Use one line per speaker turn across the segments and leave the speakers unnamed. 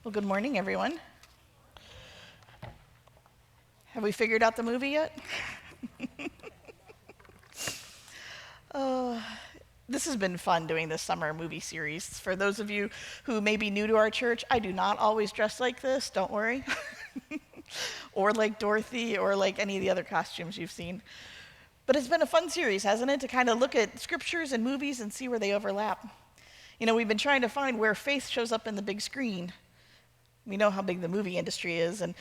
Well, good morning, everyone. Have we figured out the movie yet? Oh, this has been fun doing this summer movie series. For those of you who may be new to our church, I do not always dress like this, don't worry. Or like Dorothy, or like any of the other costumes you've seen. But it's been a fun series, hasn't it, to kind of look at scriptures and movies and see where they overlap. You know, we've been trying to find where faith shows up in the big screen. We know how big the movie industry is, and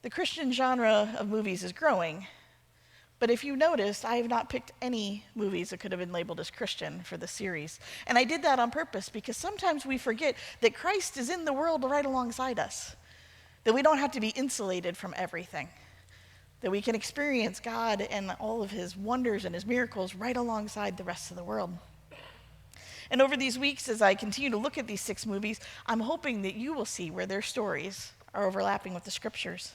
the Christian genre of movies is growing. But if you noticed, I have not picked any movies that could have been labeled as Christian for this series. And I did that on purpose because sometimes we forget that Christ is in the world right alongside us, that we don't have to be insulated from everything, that we can experience God and all of his wonders and his miracles right alongside the rest of the world. And over these weeks, as I continue to look at these 6 movies, I'm hoping that you will see where their stories are overlapping with the scriptures.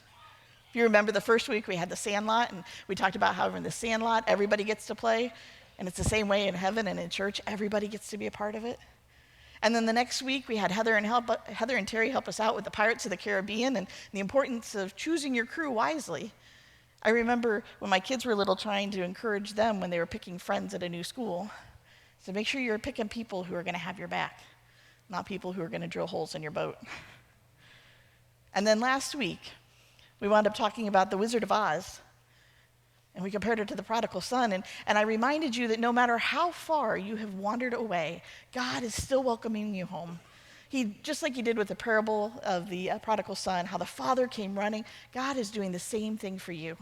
If you remember the first week, we had The Sandlot, and we talked about how in The Sandlot, everybody gets to play, and it's the same way in heaven and in church, everybody gets to be a part of it. And then the next week, we had Heather and Terry help us out with the Pirates of the Caribbean and the importance of choosing your crew wisely. I remember when my kids were little trying to encourage them when they were picking friends at a new school. So make sure you're picking people who are going to have your back, not people who are going to drill holes in your boat. And then last week, we wound up talking about The Wizard of Oz, and we compared it to the prodigal son, and I reminded you that no matter how far you have wandered away, God is still welcoming you home. Just like he did with the parable of the prodigal son, how the father came running, God is doing the same thing for you.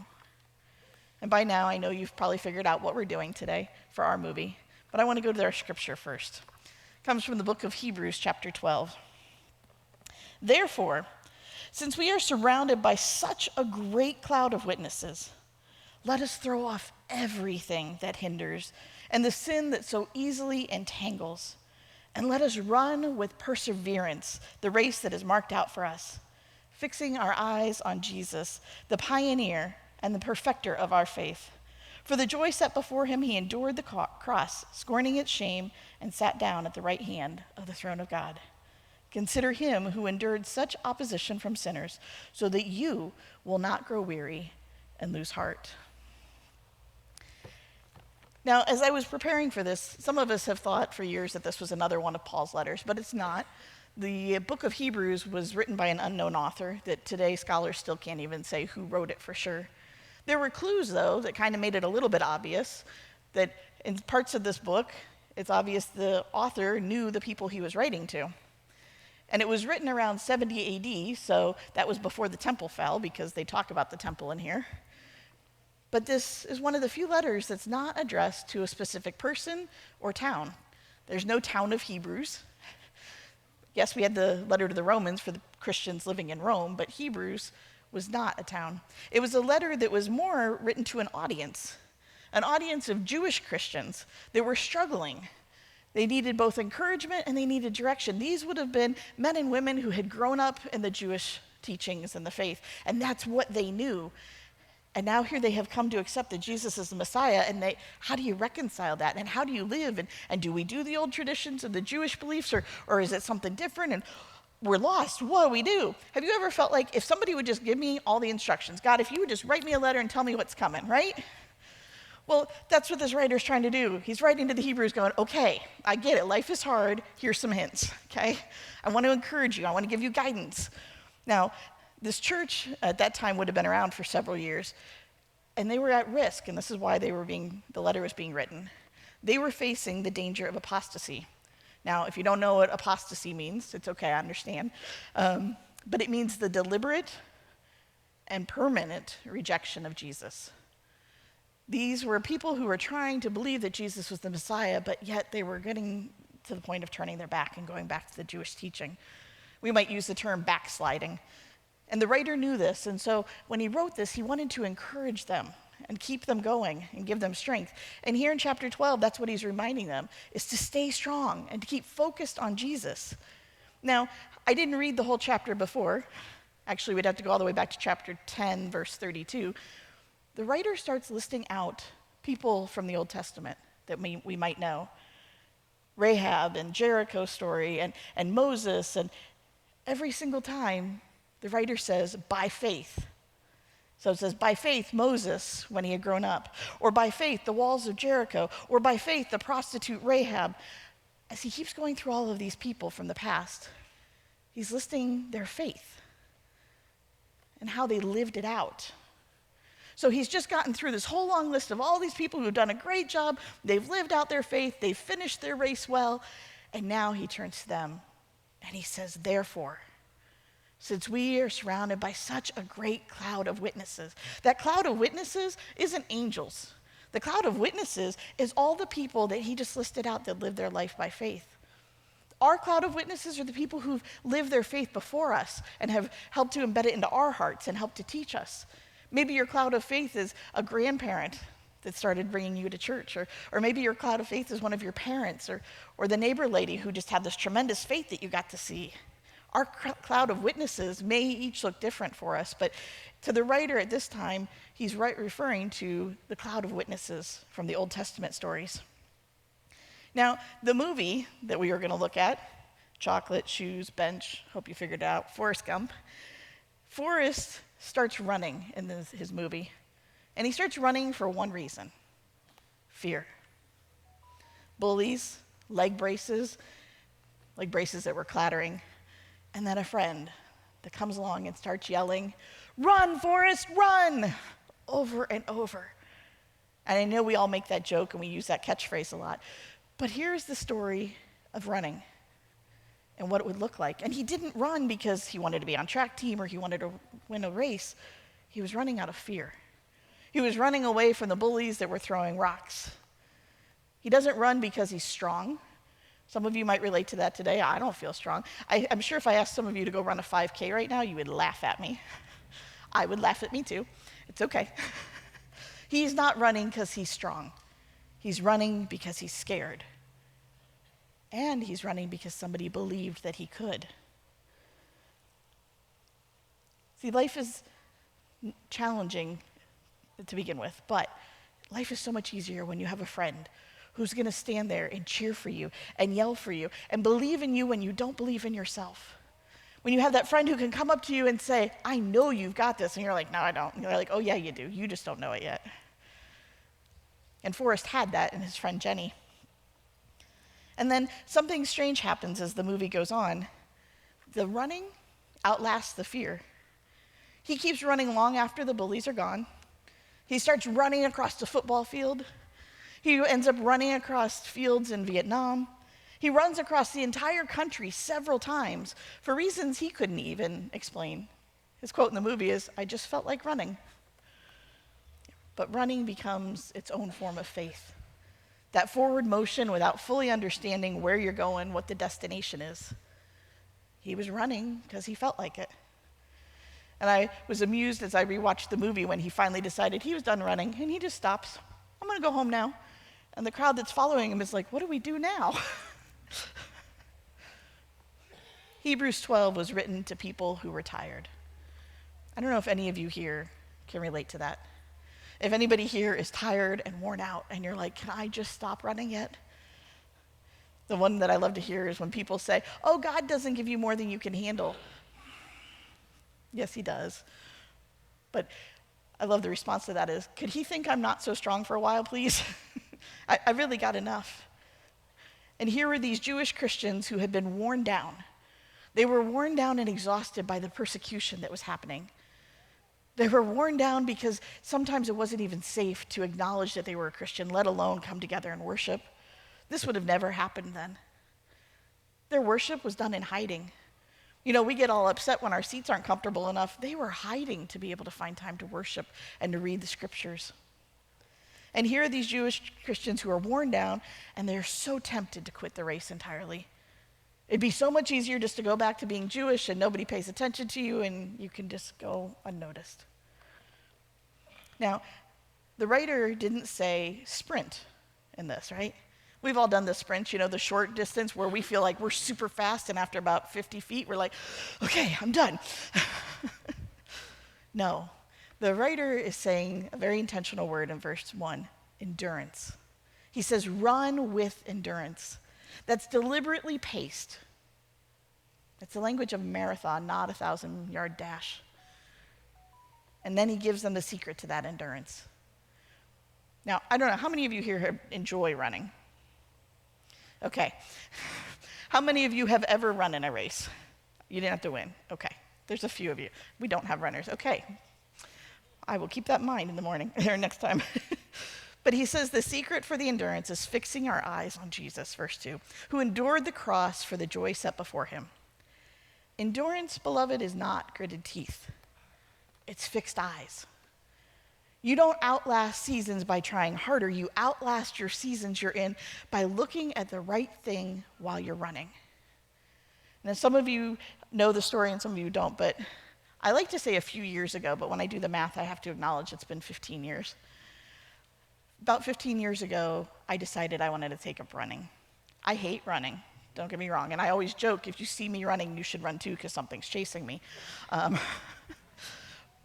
And by now, I know you've probably figured out what we're doing today for our movie, but I want to go to our scripture first. It comes from the book of Hebres, chapter 12. Therefore, since we are surrounded by such a great cloud of witnesses, let us throw off everything that hinders and the sin that so easily entangles, and let us run with perseverance the race that is marked out for us, fixing our eyes on Jesus, the pioneer and the perfecter of our faith. For the joy set before him, he endured the cross, scorning its shame, and sat down at the right hand of the throne of God. Consider him who endured such opposition from sinners, so that you will not grow weary and lose heart. Now, as I was preparing for this, some of us have thought for years that this was another one of Paul's letters, but it's not. The book of Hebrews was written by an unknown author that today scholars still can't even say who wrote it for sure. There were clues, though, that kind of made it a little bit obvious that in parts of this book, it's obvious the author knew the people he was writing to. And it was written around 70 AD, so that was before the temple fell, because they talk about the temple in here. But this is one of the few letters that's not addressed to a specific person or town. There's no town of Hebrews. Yes, we had the letter to the Romans for the Christians living in Rome, but Hebrews was not a town. It was a letter that was more written to an audience of Jewish Christians that were struggling. They needed both encouragement and they needed direction. These would have been men and women who had grown up in the Jewish teachings and the faith, and that's what they knew. And now here they have come to accept that Jesus is the Messiah, and how do you reconcile that? And how do you live? And do we do the old traditions of the Jewish beliefs, or is it something different? And we're lost. What do we do? Have you ever felt like if somebody would just give me all the instructions, God, if you would just write me a letter and tell me what's coming, right? Well, that's what this writer's trying to do. He's writing to the Hebrews going, okay, I get it. Life is hard. Here's some hints, okay? I want to encourage you. I want to give you guidance. Now, this church at that time would have been around for several years, and they were at risk, and this is why the letter was being written. They were facing the danger of apostasy. Now, if you don't know what apostasy means, it's okay, I understand. But it means the deliberate and permanent rejection of Jesus. These were people who were trying to believe that Jesus was the Messiah, but yet they were getting to the point of turning their back and going back to the Jewish teaching. We might use the term backsliding. And the writer knew this, and so when he wrote this, he wanted to encourage them and keep them going and give them strength. And here in chapter 12, that's what he's reminding them, is to stay strong and to keep focused on Jesus. Now, I didn't read the whole chapter before. Actually, we'd have to go all the way back to chapter 10, verse 32. The writer starts listing out people from the Old Testament that we might know. Rahab and Jericho's story and Moses Every single time, the writer says, by faith. So it says, by faith, Moses, when he had grown up, or by faith, the walls of Jericho, or by faith, the prostitute Rahab. As he keeps going through all of these people from the past, he's listing their faith and how they lived it out. So he's just gotten through this whole long list of all these people who've done a great job. They've lived out their faith. They've finished their race well. And now he turns to them and he says, therefore, since we are surrounded by such a great cloud of witnesses. That cloud of witnesses isn't angels. The cloud of witnesses is all the people that he just listed out that lived their life by faith. Our cloud of witnesses are the people who've lived their faith before us and have helped to embed it into our hearts and helped to teach us. Maybe your cloud of faith is a grandparent that started bringing you to church, or maybe your cloud of faith is one of your parents, or the neighbor lady who just had this tremendous faith that you got to see. Our cloud of witnesses may each look different for us, but to the writer at this time, he's referring to the cloud of witnesses from the Old Testament stories. Now, the movie that we are going to look at, chocolate, shoes, bench, hope you figured it out, Forrest Gump. Forrest starts running in his movie, and he starts running for one reason: fear. Bullies, leg braces that were clattering, and then a friend that comes along and starts yelling, "Run, Forrest, run!" over and over. And I know we all make that joke and we use that catchphrase a lot, but here's the story of running and what it would look like. And he didn't run because he wanted to be on track team or he wanted to win a race. He was running out of fear. He was running away from the bullies that were throwing rocks. He doesn't run because he's strong. Some of you might relate to that today. I don't feel strong. I'm sure if I asked some of you to go run a 5K right now, you would laugh at me. I would laugh at me too. It's okay. He's not running because he's strong. He's running because he's scared. And he's running because somebody believed that he could. See, life is challenging to begin with, but life is so much easier when you have a friend who's going to stand there and cheer for you and yell for you and believe in you when you don't believe in yourself. When you have that friend who can come up to you and say, "I know you've got this," and you're like, "No, I don't." And you're like, "Oh, yeah, you do. You just don't know it yet." And Forrest had that in his friend Jenny. And then something strange happens as the movie goes on. The running outlasts the fear. He keeps running long after the bullies are gone. He starts running across the football field. He ends up running across fields in Vietnam. He runs across the entire country several times for reasons he couldn't even explain. His quote in the movie is, "I just felt like running." But running becomes its own form of faith. That forward motion without fully understanding where you're going, what the destination is. He was running because he felt like it. And I was amused as I rewatched the movie when he finally decided he was done running, and he just stops. "I'm going to go home now." And the crowd that's following him is like, "What do we do now?" Hebrews 12 was written to people who were tired. I don't know if any of you here can relate to that. If anybody here is tired and worn out and you're like, "Can I just stop running yet?" The one that I love to hear is when people say, "Oh, God doesn't give you more than you can handle." Yes, he does. But I love the response to that is, "Could he think I'm not so strong for a while, please?" I really got enough. And here were these Jewish Christians who had been worn down. They were worn down and exhausted by the persecution that was happening. They were worn down because sometimes it wasn't even safe to acknowledge that they were a Christian, let alone come together and worship. This would have never happened then. Their worship was done in hiding. You know, we get all upset when our seats aren't comfortable enough. They were hiding to be able to find time to worship and to read the scriptures. And here are these Jewish Christians who are worn down, and they're so tempted to quit the race entirely. It'd be so much easier just to go back to being Jewish and nobody pays attention to you and you can just go unnoticed. Now, the writer didn't say sprint in this, right? We've all done the sprint, you know, the short distance where we feel like we're super fast and after about 50 feet, we're like, "Okay, I'm done." No, the writer is saying a very intentional word in verse 1, endurance. He says, run with endurance. That's deliberately paced. It's the language of a marathon, not a 1,000-yard dash. And then he gives them the secret to that endurance. Now, I don't know, how many of you here enjoy running? Okay. How many of you have ever run in a race? You didn't have to win. Okay. There's a few of you. We don't have runners. Okay. I will keep that in mind in the morning or next time. But he says the secret for the endurance is fixing our eyes on Jesus, verse 2, who endured the cross for the joy set before him. Endurance, beloved, is not gritted teeth. It's fixed eyes. You don't outlast seasons by trying harder. You outlast your seasons you're in by looking at the right thing while you're running. Now, some of you know the story and some of you don't, but I like to say a few years ago, but when I do the math, I have to acknowledge it's been 15 years. About 15 years ago, I decided I wanted to take up running. I hate running, don't get me wrong, and I always joke, if you see me running, you should run too because something's chasing me.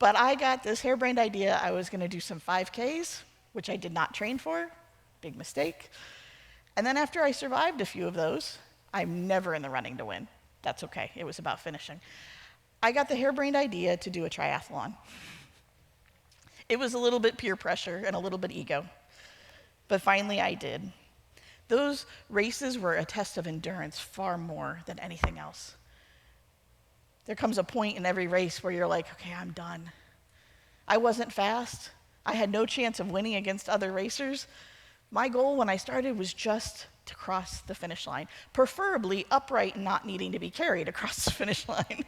But I got this harebrained idea I was going to do some 5Ks, which I did not train for. Big mistake. And then after I survived a few of those, I'm never in the running to win. That's okay. It was about finishing. I got the harebrained idea to do a triathlon. It was a little bit peer pressure and a little bit ego. But finally I did. Those races were a test of endurance far more than anything else. There comes a point in every race where you're like, okay, I'm done. I wasn't fast. I had no chance of winning against other racers. My goal when I started was just to cross the finish line, preferably upright and not needing to be carried across the finish line.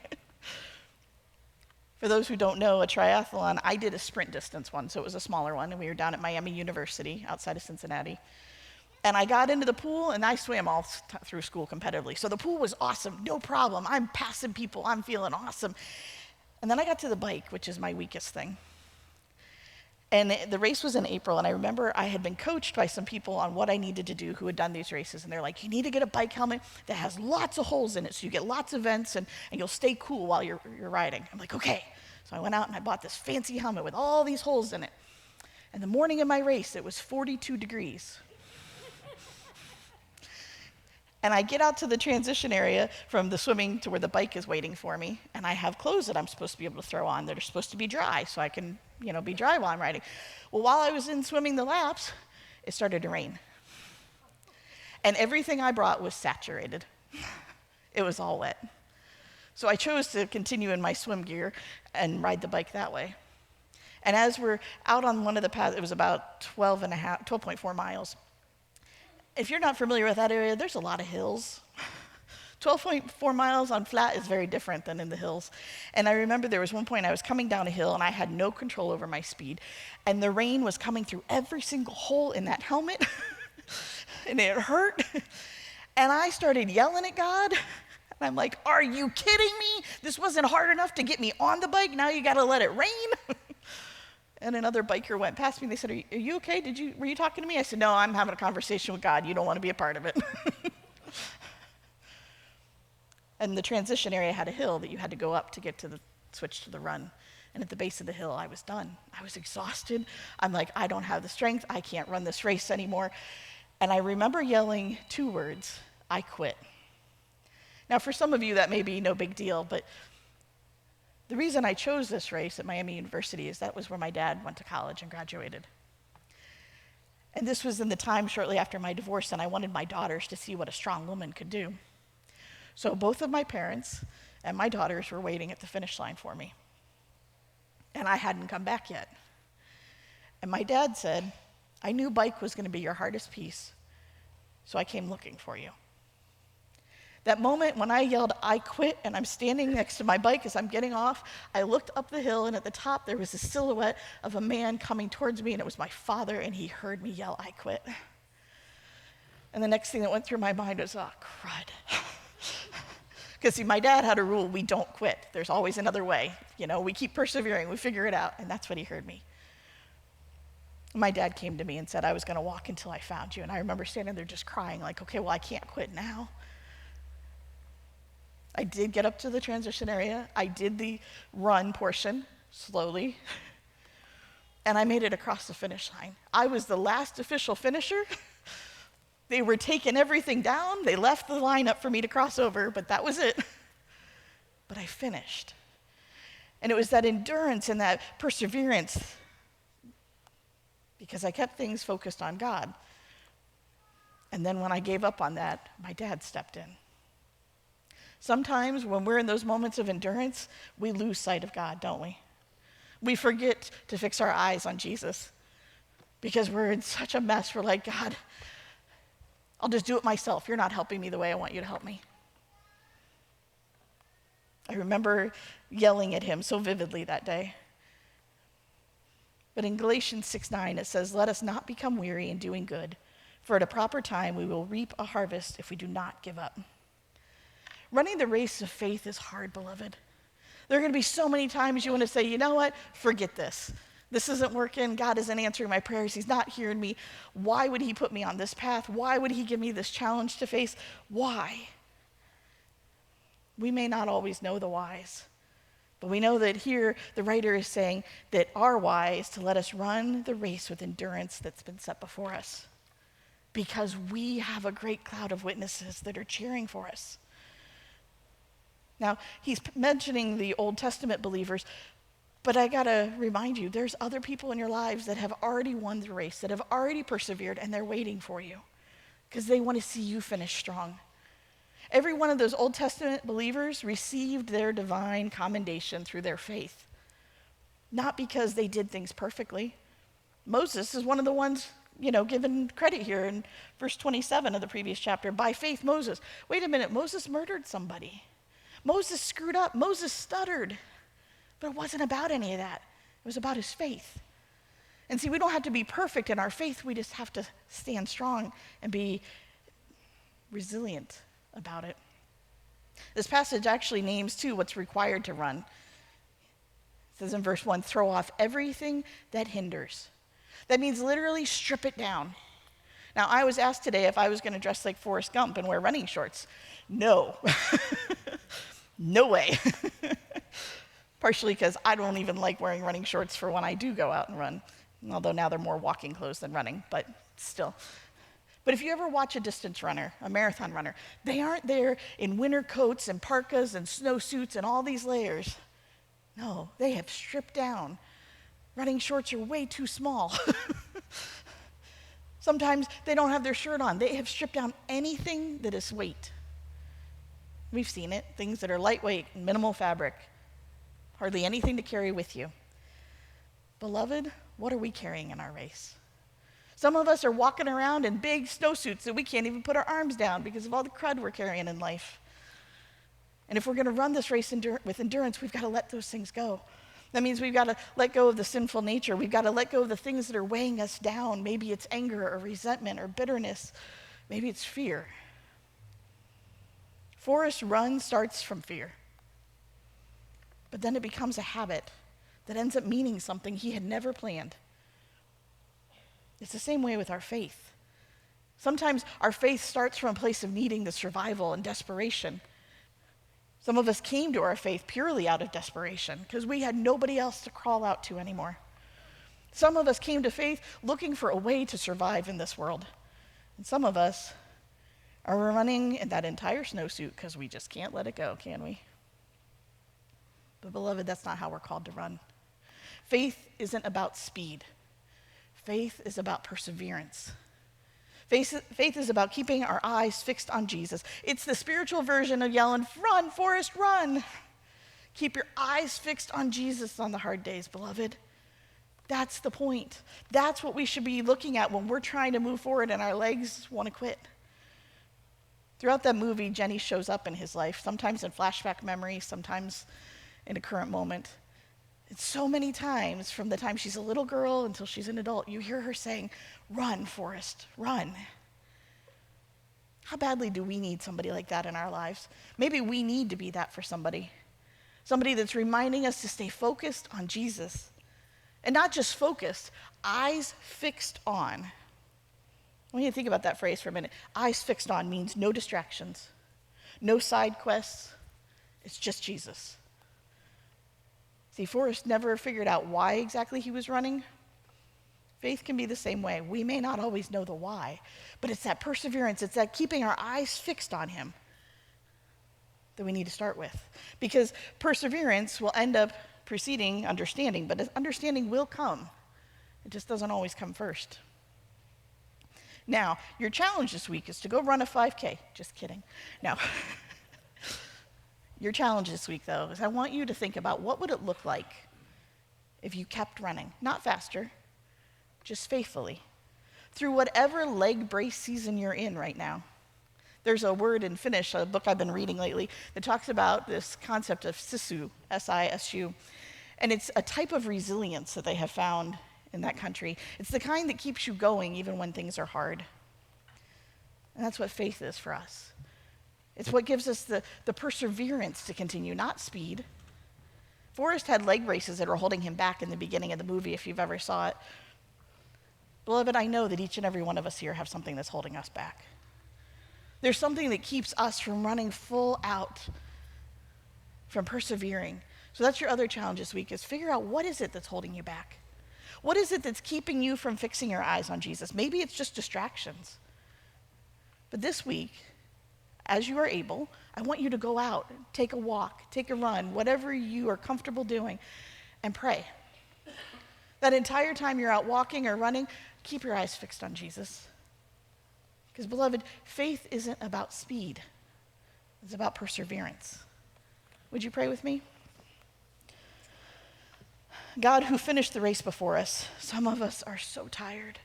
For those who don't know, a triathlon, I did a sprint distance one, so it was a smaller one, and we were down at Miami University outside of Cincinnati. And I got into the pool, and I swam all through school competitively. So the pool was awesome, no problem. I'm passing people, I'm feeling awesome. And then I got to the bike, which is my weakest thing. And the race was in April, and I remember I had been coached by some people on what I needed to do who had done these races. And they're like, you need to get a bike helmet that has lots of holes in it so you get lots of vents and you'll stay cool while you're riding. I'm like, okay. So I went out and I bought this fancy helmet with all these holes in it. And the morning of my race, it was 42 degrees. And I get out to the transition area from the swimming to where the bike is waiting for me, and I have clothes that I'm supposed to be able to throw on that are supposed to be dry, so I can, be dry while I'm riding. Well, while I was in swimming the laps, it started to rain. And everything I brought was saturated. It was all wet. So I chose to continue in my swim gear and ride the bike that way. And as we're out on one of the paths, it was about 12.4 miles. If you're not familiar with that area, there's a lot of hills. 12.4 miles on flat is very different than in the hills. And I remember there was one point I was coming down a hill and I had no control over my speed. And the rain was coming through every single hole in that helmet. And it hurt. And I started yelling at God. And I'm like, are you kidding me? This wasn't hard enough to get me on the bike. Now you got to let it rain. And another biker went past me and they said, are you okay? Were you talking to me? I said, no, I'm having a conversation with God. You don't want to be a part of it. And the transition area had a hill that you had to go up to get to switch to the run. And at the base of the hill, I was done. I was exhausted. I'm like, I don't have the strength. I can't run this race anymore. And I remember yelling 2 words, I quit. Now, for some of you, that may be no big deal, but the reason I chose this race at Miami University is that was where my dad went to college and graduated. And this was in the time shortly after my divorce, and I wanted my daughters to see what a strong woman could do. So both of my parents and my daughters were waiting at the finish line for me. And I hadn't come back yet. And my dad said, I knew bike was going to be your hardest piece, so I came looking for you. That moment when I yelled, I quit, and I'm standing next to my bike as I'm getting off, I looked up the hill, and at the top there was a silhouette of a man coming towards me, and it was my father, and he heard me yell, I quit. And the next thing that went through my mind was, oh, crud. Because see, my dad had a rule, we don't quit. There's always another way. We keep persevering, we figure it out, and that's what he heard me. My dad came to me and said I was going to walk until I found you, and I remember standing there just crying, like, okay, well, I can't quit now. I did get up to the transition area. I did the run portion slowly, and I made it across the finish line. I was the last official finisher. They were taking everything down. They left the line up for me to cross over, but that was it. but I finished. And it was that endurance and that perseverance because I kept things focused on God. And then when I gave up on that, my dad stepped in. Sometimes when we're in those moments of endurance, we lose sight of God, don't we? We forget to fix our eyes on Jesus because we're in such a mess. We're like, God, I'll just do it myself. You're not helping me the way I want you to help me. I remember yelling at him so vividly that day. But in Galatians 6:9, it says, let us not become weary in doing good, for at a proper time we will reap a harvest if we do not give up. Running the race of faith is hard, beloved. There are going to be so many times you want to say, you know what, forget this. This isn't working. God isn't answering my prayers. He's not hearing me. Why would he put me on this path? Why would he give me this challenge to face? Why? We may not always know the whys, but we know that here the writer is saying that our why is to let us run the race with endurance that's been set before us, because we have a great cloud of witnesses that are cheering for us. Now, he's mentioning the Old Testament believers, but I gotta remind you, there's other people in your lives that have already won the race, that have already persevered, and they're waiting for you because they want to see you finish strong. Every one of those Old Testament believers received their divine commendation through their faith, not because they did things perfectly. Moses is one of the ones, given credit here in verse 27 of the previous chapter. By faith, Moses. Wait a minute, Moses murdered somebody. Moses screwed up. Moses stuttered. But it wasn't about any of that. It was about his faith. And see, we don't have to be perfect in our faith. We just have to stand strong and be resilient about it. This passage actually names, too, what's required to run. It says in verse 1, throw off everything that hinders. That means literally strip it down. Now, I was asked today if I was going to dress like Forrest Gump and wear running shorts. No. No way. Partially because I don't even like wearing running shorts for when I do go out and run, although now they're more walking clothes than running, but still. But if you ever watch a distance runner, a marathon runner, they aren't there in winter coats and parkas and snowsuits and all these layers. No, they have stripped down. Running shorts are way too small. Sometimes they don't have their shirt on. They have stripped down anything that is weight. We've seen it, things that are lightweight and minimal fabric, hardly anything to carry with you. Beloved, what are we carrying in our race? Some of us are walking around in big snowsuits that we can't even put our arms down because of all the crud we're carrying in life. And if we're going to run this race with endurance, we've got to let those things go. That means we've got to let go of the sinful nature. We've got to let go of the things that are weighing us down. Maybe it's anger or resentment or bitterness. Maybe it's fear. Forrest's run starts from fear, but then it becomes a habit that ends up meaning something he had never planned. It's the same way with our faith. Sometimes our faith starts from a place of needing the survival and desperation. Some of us came to our faith purely out of desperation because we had nobody else to crawl out to anymore. Some of us came to faith looking for a way to survive in this world. And some of us are running in that entire snowsuit because we just can't let it go, can we? But beloved, that's not how we're called to run. Faith isn't about speed. Faith is about perseverance. Faith is about keeping our eyes fixed on Jesus. It's the spiritual version of yelling, run, Forrest, run. Keep your eyes fixed on Jesus on the hard days, beloved. That's the point. That's what we should be looking at when we're trying to move forward and our legs want to quit. Throughout that movie, Jenny shows up in his life, sometimes in flashback memories, sometimes in a current moment. And so many times, from the time she's a little girl until she's an adult, you hear her saying, run, Forrest, run. How badly do we need somebody like that in our lives? Maybe we need to be that for somebody. Somebody that's reminding us to stay focused on Jesus. And not just focused, eyes fixed on. I want you to think about that phrase for a minute. Eyes fixed on means no distractions, no side quests. It's just Jesus. See, Forrest never figured out why exactly he was running. Faith can be the same way. We may not always know the why, but it's that perseverance. It's that keeping our eyes fixed on him. that we need to start with. Because perseverance will end up preceding understanding, but understanding will come. It just doesn't always come first. Now, your challenge this week is to go run a 5K. Just kidding. No. Your challenge this week, though, is I want you to think about what would it look like if you kept running, not faster, just faithfully, through whatever leg brace season you're in right now. There's a word in Finnish, a book I've been reading lately, that talks about this concept of sisu, S-I-S-U, and it's a type of resilience that they have found in that country. It's the kind that keeps you going even when things are hard. And that's what faith is for us. It's what gives us the perseverance to continue, not speed. Forrest had leg braces that were holding him back in the beginning of the movie, if you've ever saw it. Beloved, I know that each and every one of us here have something that's holding us back. There's something that keeps us from running full out, from persevering. So that's your other challenge this week, is figure out what is it that's holding you back. What is it that's keeping you from fixing your eyes on Jesus? Maybe it's just distractions. But this week, as you are able, I want you to go out, take a walk, take a run, whatever you are comfortable doing, and pray. That entire time you're out walking or running, keep your eyes fixed on Jesus. Because, beloved, faith isn't about speed. It's about perseverance. Would you pray with me? God, who finished the race before us, some of us are so tired.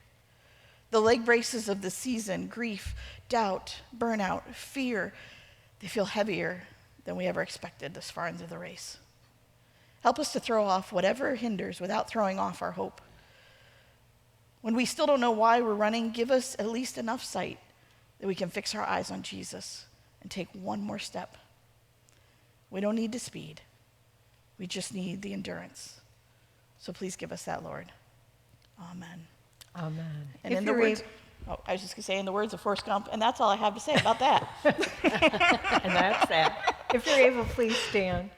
The leg braces of the season, grief, doubt, burnout, fear, they feel heavier than we ever expected this far into the race. Help us to throw off whatever hinders without throwing off our hope. When we still don't know why we're running, give us at least enough sight that we can fix our eyes on Jesus and take one more step. We don't need the speed. We just need the endurance. So please give us that, Lord. Amen.
Amen.
And in the words, I was just going to say, in the words of Forrest Gump, and that's all I have to say about that.
And that's that. If you're able, please stand.